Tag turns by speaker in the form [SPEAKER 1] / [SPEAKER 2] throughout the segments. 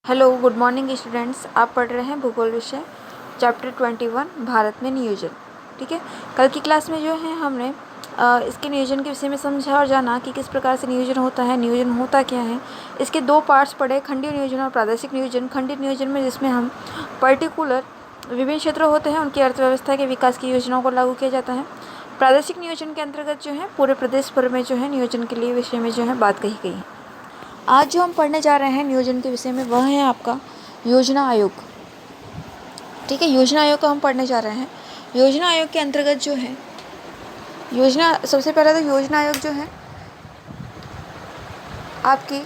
[SPEAKER 1] Hello, good morning students. आप पढ़ रहे हैं भूगोल विषय चैप्टर 21 भारत में नियोजन। ठीक है, कल की क्लास में जो है हमने इसके नियोजन के विषय में समझा और जाना कि किस प्रकार से नियोजन होता है, नियोजन होता क्या है। इसके दो पार्ट्स पढ़े, खंडीय नियोजन और प्रादेशिक नियोजन। खंडीय नियोजन में जिसमें हम पर्टिकुलर विभिन्न क्षेत्र होते हैं उनकी अर्थव्यवस्था के विकास की योजनाओं को लागू किया जाता है। प्रादेशिक नियोजन के अंतर्गत जो है पूरे प्रदेश भर में जो है नियोजन के लिए विषय में जो है बात कही गई है। आज जो हम पढ़ने जा रहे हैं नियोजन के विषय में वह है आपका योजना आयोग। ठीक है, योजना आयोग को हम पढ़ने जा रहे हैं। योजना आयोग के अंतर्गत जो है सबसे पहले तो योजना आयोग जो है आपकी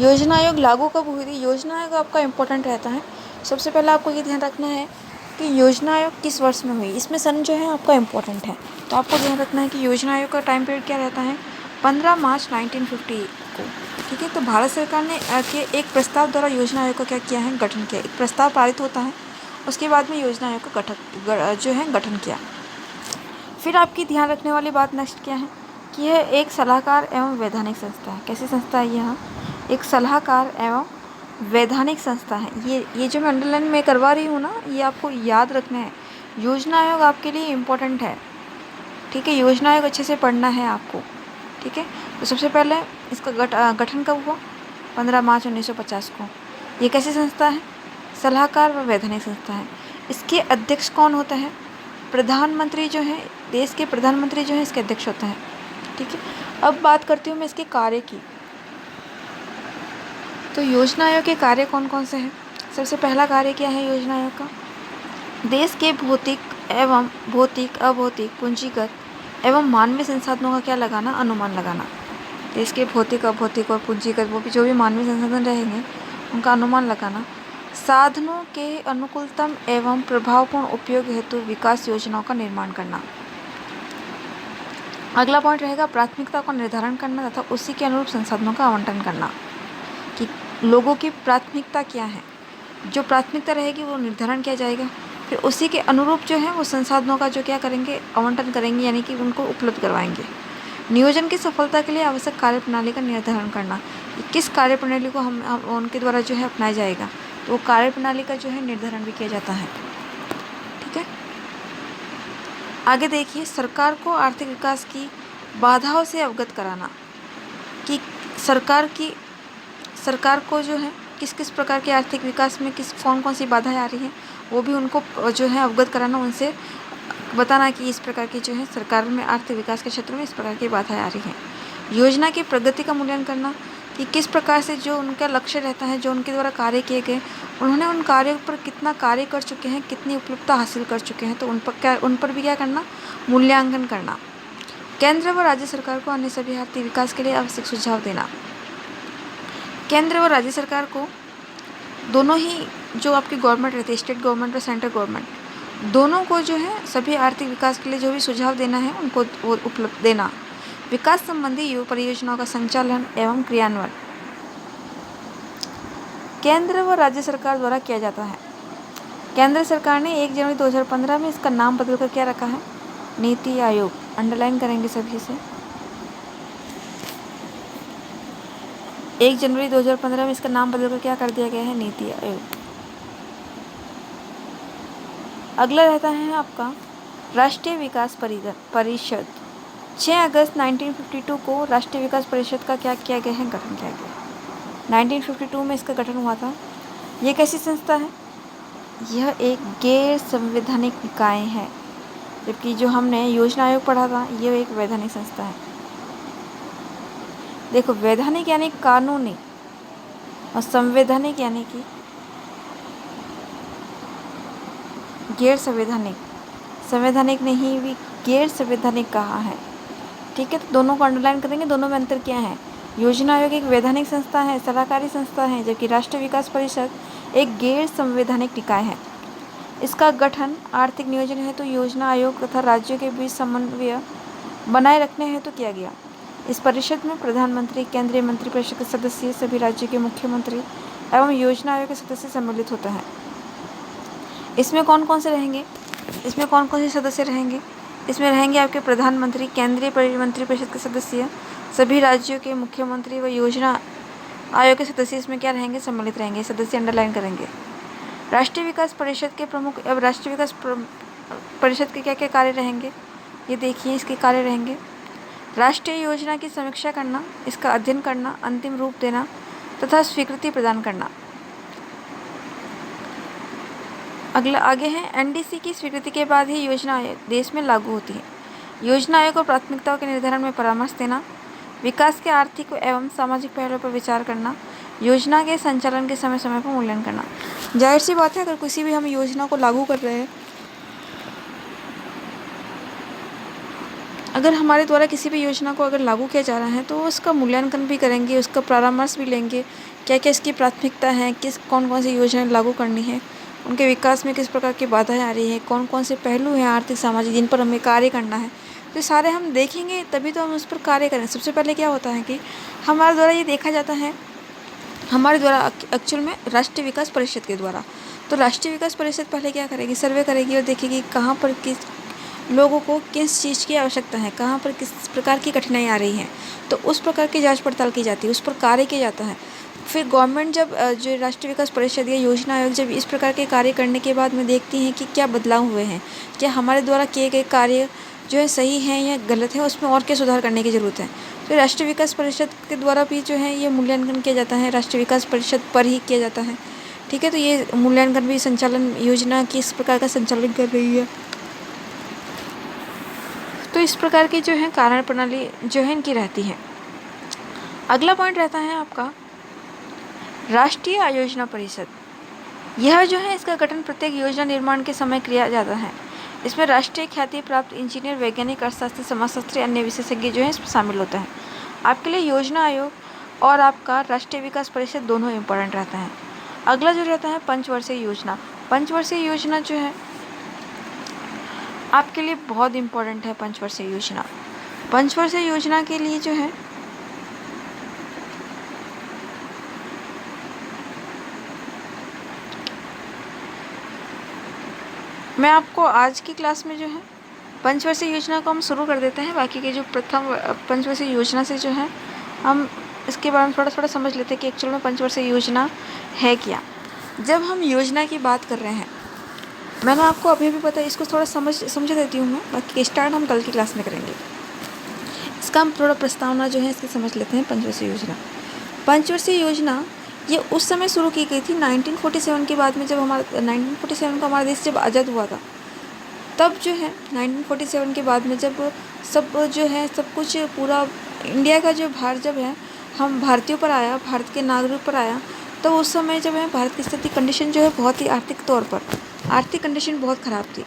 [SPEAKER 1] योजना आयोग लागू कब हुई थी। योजना आयोग आपका इम्पोर्टेंट रहता है। सबसे पहले आपको ये ध्यान रखना है कि योजना आयोग किस वर्ष में हुई। इसमें सन जो है आपका इम्पोर्टेंट है, तो आपको ध्यान रखना है कि योजना आयोग का टाइम पीरियड क्या रहता है, 15 मार्च 1950 को। ठीक है, तो भारत सरकार ने के एक प्रस्ताव द्वारा योजना आयोग का क्या किया है, गठन किया। एक प्रस्ताव पारित होता है, उसके बाद में योजना आयोग का गठन किया। फिर आपकी ध्यान रखने वाली बात नेक्स्ट क्या है कि यह एक सलाहकार एवं वैधानिक संस्था है। कैसी संस्था है यह? एक सलाहकार एवं वैधानिक संस्था है। ये जो मैं अंडरलाइन में करवा रही हूँ ना, ये आपको याद रखना है। योजना आयोग आपके लिए इम्पोर्टेंट है। ठीक है, योजना आयोग अच्छे से पढ़ना है आपको। ठीक है, तो सबसे पहले इसका गठन कब हुआ? 15 मार्च 1950 को। ये कैसी संस्था है? सलाहकार व वैधानिक संस्था है। इसके अध्यक्ष कौन होता है? प्रधानमंत्री जो है, देश के प्रधानमंत्री जो है इसके अध्यक्ष होते हैं। ठीक है, अब बात करती हूँ मैं इसके कार्य की। तो योजना आयोग के कार्य कौन कौन से हैं? सबसे पहला कार्य क्या है योजना आयोग का? देश के भौतिक अभौतिक पूंजीगत एवं मानवीय संसाधनों का क्या लगाना, अनुमान लगाना। देश के भौतिक अभौतिक और पूंजीगत जो भी मानवीय संसाधन रहेंगे उनका अनुमान लगाना। साधनों के अनुकूलतम एवं प्रभावपूर्ण उपयोग हेतु विकास योजनाओं का निर्माण करना। अगला पॉइंट रहेगा प्राथमिकता का निर्धारण करना तथा उसी के अनुरूप संसाधनों का आवंटन करना, कि लोगों की प्राथमिकता क्या है। जो प्राथमिकता रहेगी वो निर्धारण किया जाएगा, फिर उसी के अनुरूप जो है वो संसाधनों का जो क्या करेंगे, आवंटन करेंगे, यानी कि उनको उपलब्ध करवाएंगे। नियोजन की सफलता के लिए आवश्यक कार्यप्रणाली का निर्धारण करना, किस कार्यप्रणाली को हम उनके द्वारा जो है अपनाया जाएगा, तो वो कार्यप्रणाली का जो है निर्धारण भी किया जाता है। ठीक है, आगे देखिए, सरकार को आर्थिक विकास की बाधाओं से अवगत कराना, कि सरकार को जो है किस किस प्रकार के आर्थिक विकास में कौन कौन सी बाधाएं आ रही हैं, वो भी उनको जो है अवगत कराना, उनसे बताना कि इस प्रकार की जो है सरकार में आर्थिक विकास के क्षेत्र में इस प्रकार की बाधाएं आ रही हैं। योजना की प्रगति का मूल्यांकन करना, कि किस प्रकार से जो उनका लक्ष्य रहता है, जो उनके द्वारा कार्य किए गए, उन्होंने उन कार्यों पर कितना कार्य कर चुके हैं, कितनी उपलब्धता हासिल कर चुके हैं, तो उन पर भी क्या करना, मूल्यांकन करना। केंद्र व राज्य सरकार को अन्य सभी आर्थिक विकास के लिए आवश्यक सुझाव देना। केंद्र और राज्य सरकार को दोनों ही जो आपकी गवर्नमेंट रहती है, स्टेट गवर्नमेंट और सेंट्रल गवर्नमेंट, दोनों को जो है सभी आर्थिक विकास के लिए जो भी सुझाव देना है उनको वो उपलब्ध देना। विकास संबंधी परियोजनाओं का संचालन एवं क्रियान्वयन केंद्र व राज्य सरकार द्वारा किया जाता है। केंद्र सरकार ने 1 जनवरी 2015 में इसका नाम बदलकर क्या रखा है, नीति आयोग। अंडरलाइन करेंगे सभी से। 1 जनवरी 2015 में इसका नाम बदलकर क्या कर दिया गया है, नीति आयोग। अगला रहता है आपका राष्ट्रीय विकास परिषद। 6 अगस्त 1952 को राष्ट्रीय विकास परिषद का क्या किया गया है, गठन किया गया। 1952 में इसका गठन हुआ था। ये कैसी संस्था है? यह एक गैर संवैधानिक निकाय है, जबकि जो हमने योजना आयोग पढ़ा था यह एक वैधानिक संस्था है। देखो, वैधानिक यानी कानूनी और संवैधानिक यानी कि गैर संवैधानिक। संवैधानिक नहीं भी गैर संवैधानिक कहा है। ठीक है, तो दोनों को अंडरलाइन करेंगे, दोनों में अंतर क्या है। योजना आयोग एक वैधानिक संस्था है, सलाहकारी संस्था है, जबकि राष्ट्रीय विकास परिषद एक गैर संवैधानिक निकाय है। इसका गठन आर्थिक नियोजन हेतु योजना आयोग तथा राज्यों के बीच समन्वय बनाए रखने हेतु किया गया। इस परिषद में प्रधानमंत्री, केंद्रीय मंत्रिपरिषद के सदस्य, सभी राज्यों के मुख्यमंत्री एवं योजना आयोग के सदस्य सम्मिलित होते हैं। इसमें कौन कौन से रहेंगे, इसमें कौन कौन से सदस्य रहेंगे? इसमें रहेंगे आपके प्रधानमंत्री, केंद्रीय मंत्रिपरिषद के सदस्य, सभी राज्यों के मुख्यमंत्री व योजना आयोग के सदस्य इसमें क्या रहेंगे, सम्मिलित रहेंगे, सदस्य अंडरलाइन करेंगे। राष्ट्रीय विकास परिषद के प्रमुख, अब राष्ट्रीय विकास परिषद के क्या क्या कार्य रहेंगे, ये देखिए इसके कार्य रहेंगे। राष्ट्रीय योजना की समीक्षा करना, इसका अध्ययन करना, अंतिम रूप देना तथा स्वीकृति प्रदान करना। अगला आगे है, एनडीसी की स्वीकृति के बाद ही योजना देश में लागू होती है। योजना आयोग को प्राथमिकताओं के निर्धारण में परामर्श देना, विकास के आर्थिक एवं सामाजिक पहलुओं पर विचार करना, योजना के संचालन के समय समय पर मूल्यांकन करना। जाहिर सी बात है, अगर किसी भी हम योजना को लागू कर रहे हैं, अगर हमारे द्वारा किसी भी योजना को अगर लागू किया जा रहा है तो उसका मूल्यांकन भी करेंगे, उसका परामर्श भी लेंगे, क्या क्या इसकी प्राथमिकता है, कौन कौन सी योजनाएं लागू करनी है, उनके विकास में किस प्रकार की बाधाएं आ रही है, कौन कौन से पहलू हैं आर्थिक सामाजिक जिन पर हमें कार्य करना है, तो सारे हम देखेंगे तभी तो हम उस पर कार्य करें। सबसे पहले क्या होता है कि हमारे द्वारा ये देखा जाता है, हमारे द्वारा एक्चुअल में राष्ट्रीय विकास परिषद के द्वारा, तो राष्ट्रीय विकास परिषद पहले क्या करेगी, सर्वे करेगी और देखेगी कहाँ पर किस लोगों को किस चीज़ की आवश्यकता है, कहाँ पर किस प्रकार की कठिनाई आ रही है, तो उस प्रकार की जांच पड़ताल की जाती है, उस पर कार्य किया जाता है। फिर गवर्नमेंट जब जो राष्ट्रीय विकास परिषद या योजना आयोग जब इस प्रकार के कार्य करने के बाद में देखती हैं कि क्या बदलाव हुए हैं, क्या हमारे द्वारा किए गए कार्य जो है सही हैं या गलत है, उसमें और क्या सुधार करने की ज़रूरत है, तो राष्ट्रीय विकास परिषद के द्वारा भी जो है ये मूल्यांकन किया जाता है, राष्ट्रीय विकास परिषद पर ही किया जाता है। ठीक है, तो ये मूल्यांकन भी संचालन योजना किस प्रकार का संचालन कर रही है, तो इस प्रकार की जो है कारण प्रणाली जो है इनकी रहती है। अगला पॉइंट रहता है आपका राष्ट्रीय आयोजना परिषद। यह जो है इसका गठन प्रत्येक योजना निर्माण के समय किया जाता है। इसमें राष्ट्रीय ख्याति प्राप्त इंजीनियर, वैज्ञानिक, अर्थशास्त्री, समाजशास्त्री, अन्य विशेषज्ञ जो है इसमें शामिल होते हैं। आपके लिए योजना आयोग और आपका राष्ट्रीय विकास परिषद दोनों इम्पोर्टेंट रहता है। अगला जो रहता है पंचवर्षीय योजना। पंचवर्षीय योजना जो है आपके लिए बहुत इम्पोर्टेंट है। पंचवर्षीय योजना, पंचवर्षीय योजना के लिए जो है मैं आपको आज की क्लास में जो है पंचवर्षीय योजना को हम शुरू कर देते हैं। बाकी के जो प्रथम पंचवर्षीय योजना से जो है हम इसके बारे में थोड़ा थोड़ा समझ लेते हैं कि एक्चुअल में पंचवर्षीय योजना है क्या। जब हम योजना की बात कर रहे हैं, मैंने आपको अभी भी पता है, इसको थोड़ा समझ देती हूँ मैं, बाकी स्टार्ट हम कल की क्लास में करेंगे। इसका हम थोड़ा प्रस्तावना जो है इसकी समझ लेते हैं। पंचवर्षीय योजना, पंचवर्षीय योजना ये उस समय शुरू की गई थी 1947 के बाद में, जब हमारा 1947 का हमारा देश जब आज़ाद हुआ था, तब जो है 1947 के बाद में जब सब जो है सब कुछ पूरा इंडिया का जो भार जब है हम भारतीयों पर आया, भारत के नागरिक पर आया, तो उस समय जब है भारत की स्थिति कंडीशन जो है बहुत ही आर्थिक तौर पर आर्थिक कंडीशन बहुत ख़राब थी।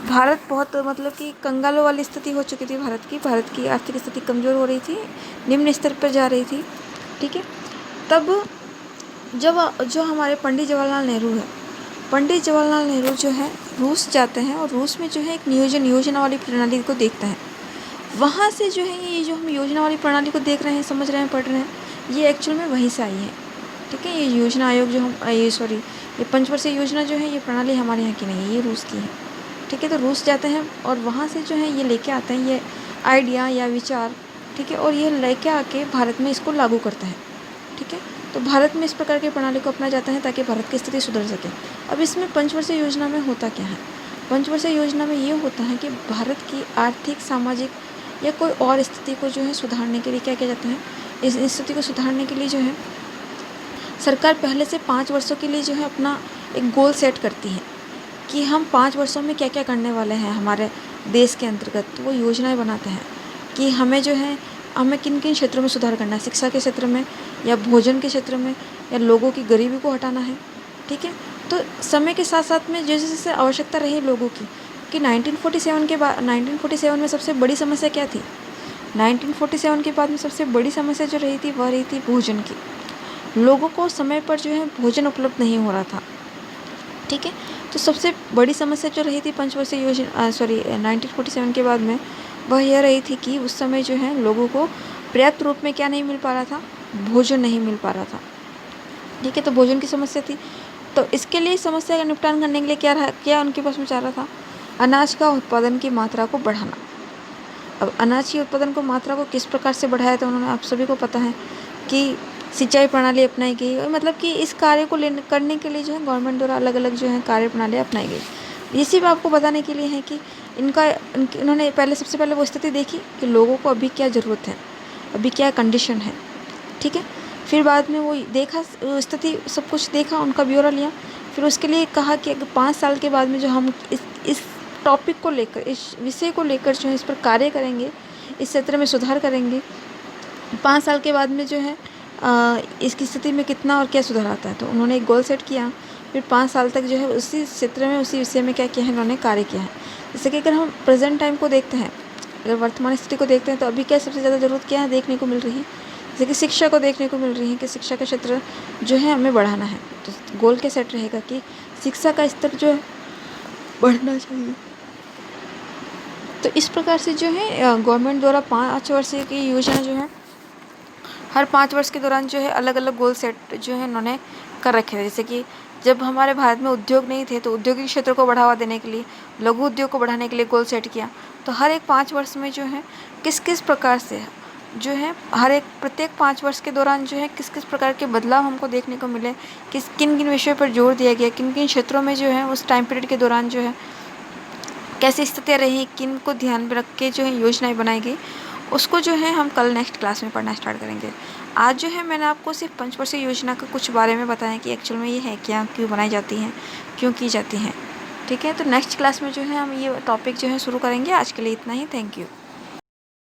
[SPEAKER 1] भारत बहुत मतलब कि कंगालों वाली स्थिति हो चुकी थी भारत की आर्थिक स्थिति कमज़ोर हो रही थी, निम्न स्तर पर जा रही थी। ठीक है, तब जब जो हमारे पंडित जवाहरलाल नेहरू है, पंडित जवाहरलाल नेहरू जो है रूस जाते हैं और रूस में जो है एक योजना वाली प्रणाली को देखते हैं। वहाँ से जो है ये जो हम योजना वाली प्रणाली को देख रहे हैं, समझ रहे हैं, पढ़ रहे हैं, ये एक्चुअल में वहीं से आई है। ठीक है, ये योजना आयोग जो हम ये पंचवर्षीय योजना जो है ये प्रणाली हमारे यहाँ की नहीं है, ये रूस की है। ठीक है, तो रूस जाते हैं और वहाँ से जो है ये लेके आते हैं ये आइडिया या विचार। ठीक है, और ये लेके आके भारत में इसको लागू करते हैं। ठीक है, तो भारत में इस प्रकार की प्रणाली को अपनाया जाता है ताकि भारत की स्थिति सुधर सके। अब इसमें पंचवर्षीय योजना में होता क्या है, पंचवर्षीय योजना में ये होता है कि भारत की आर्थिक, सामाजिक या कोई और स्थिति को जो है सुधारने के लिए क्या किया जाता है, इस स्थिति को सुधारने के लिए जो है सरकार पहले से 5 वर्षों के लिए जो है अपना एक गोल सेट करती है कि हम 5 वर्षों में क्या क्या करने वाले हैं हमारे देश के अंतर्गत। तो वो योजनाएं बनाते हैं कि हमें जो है हमें किन किन क्षेत्रों में सुधार करना है, शिक्षा के क्षेत्र में या भोजन के क्षेत्र में या लोगों की गरीबी को हटाना है। ठीक है, तो समय के साथ साथ में जैसे जैसे आवश्यकता रही लोगों की कि 1947 के बाद 1947 में सबसे बड़ी समस्या क्या थी, 1947 के बाद में सबसे बड़ी समस्या जो रही थी वह रही थी भोजन की। लोगों को समय पर जो है भोजन उपलब्ध नहीं हो रहा था। ठीक है, तो सबसे बड़ी समस्या जो रही थी पंचवर्षीय योजना 1947 के बाद में वह यह रही थी कि उस समय जो है लोगों को पर्याप्त रूप में क्या नहीं मिल पा रहा था, भोजन नहीं मिल पा रहा था। ठीक है, तो भोजन की समस्या थी, तो इसके लिए समस्या का निपटान करने के लिए क्या उनके पास में चाह रहा था, अनाज का उत्पादन की मात्रा को बढ़ाना। अब अनाज की उत्पादन को मात्रा को किस प्रकार से बढ़ाया था उन्होंने, आप सभी को पता है कि सिंचाई प्रणाली अपनाई गई, और मतलब कि इस कार्य को करने के लिए जो है गवर्नमेंट द्वारा अलग अलग जो है कार्य प्रणाली अपनाई गई। ये सिर्फ आपको बताने के लिए है कि इन्होंने पहले सबसे पहले वो स्थिति देखी कि लोगों को अभी क्या ज़रूरत है, अभी क्या कंडीशन है, ठीक है। फिर बाद में वो देखा स्थिति, सब कुछ देखा, उनका ब्यौरा लिया। फिर उसके लिए कहा कि अगर 5 साल के बाद में जो हम इस टॉपिक को लेकर, इस विषय को लेकर जो है इस पर कार्य करेंगे, इस क्षेत्र में सुधार करेंगे, 5 साल के बाद में जो है इसकी स्थिति में कितना और क्या सुधार आता है। तो उन्होंने एक गोल सेट किया। फिर 5 साल तक जो है उसी क्षेत्र में, उसी विषय में क्या किया है, उन्होंने कार्य किया है। जैसे कि अगर हम प्रेजेंट टाइम को देखते हैं, अगर वर्तमान स्थिति को देखते हैं, तो अभी क्या सबसे ज़्यादा ज़रूरत क्या है देखने को मिल रही है, जैसे कि शिक्षा को देखने को मिल रही है कि शिक्षा का क्षेत्र जो है हमें बढ़ाना है। तो गोल क्या सेट रहेगा कि शिक्षा का स्तर जो है बढ़ना चाहिए। तो इस प्रकार से जो है गवर्नमेंट द्वारा 5 वर्ष की योजना जो है, हर 5 वर्ष के दौरान जो है अलग अलग गोल सेट जो है उन्होंने कर रखे थे। जैसे कि जब हमारे भारत में उद्योग नहीं थे, तो औद्योगिक क्षेत्र को बढ़ावा देने के लिए, लघु उद्योग को बढ़ाने के लिए गोल सेट किया। तो हर एक 5 वर्ष में जो है किस किस प्रकार से जो है, प्रत्येक 5 वर्ष के दौरान जो है किस किस प्रकार के बदलाव हमको देखने को मिले, किन किन विषयों पर जोर दिया गया, किन किन क्षेत्रों में जो है उस टाइम पीरियड के दौरान जो है कैसी स्थितियाँ रही, किन को ध्यान में रख के जो है योजनाएं बनाई गई, उसको जो है हम कल नेक्स्ट क्लास में पढ़ना स्टार्ट करेंगे। आज जो है मैंने आपको सिर्फ पंचवर्षीय योजना का कुछ बारे में बताया कि एक्चुअल में ये है क्या, क्यों बनाई जाती हैं, क्यों की जाती हैं, ठीक है। तो नेक्स्ट क्लास में जो है हम ये टॉपिक जो है शुरू करेंगे। आज के लिए इतना ही, थैंक यू।